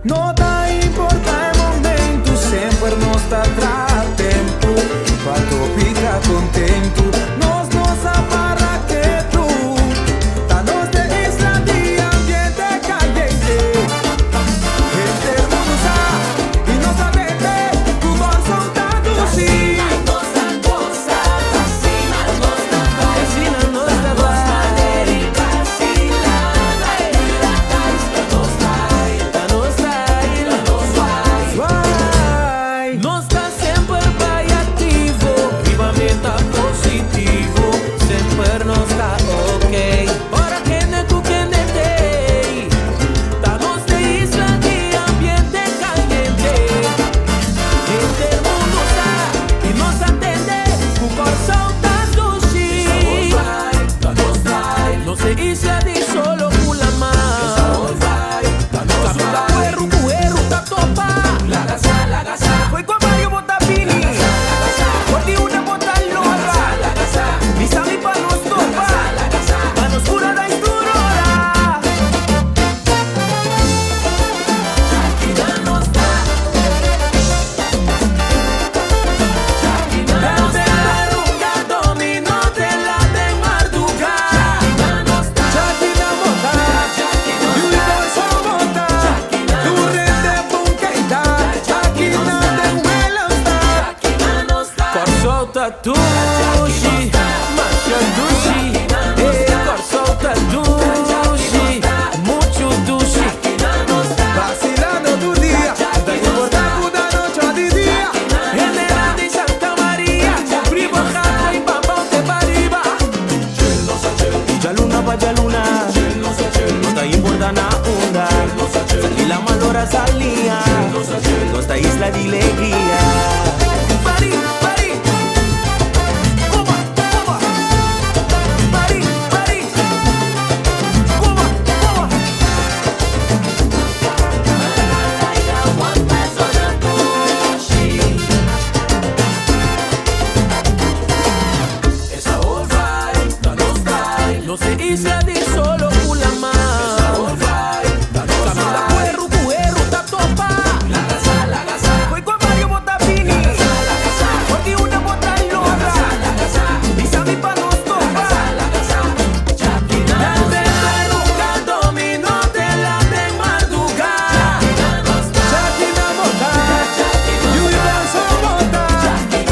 No ti importa il momento, sempre non sta tra tempo. Fatto pica contento, nos amarra que tú. Danos de isla de ambiente caliente. Gente hermosa y nos atende, tu corazón está dulce. Dushi, macho dushi, corsolta dushi, mucho dushi. Vacilando tu día, da importante da noche a día. General de Santa María, primo jato y papá de Pariba. Jaluna pa jaluna, no te importa na onda. Y la malora salía, nuestra isla de alegría. No se isla de solo ulama. Camila cuerru, ta topa. La casa. Fue con Mario Botapini. Porque una bota loca. Y sabe pa' nos topa. La nunca dominó de la de madrugada. Chakina bota. You danzo bota.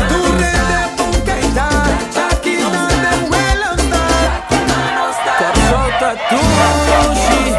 Tu rende punqueita. Chakina de vuelo está. Corsolta dushi.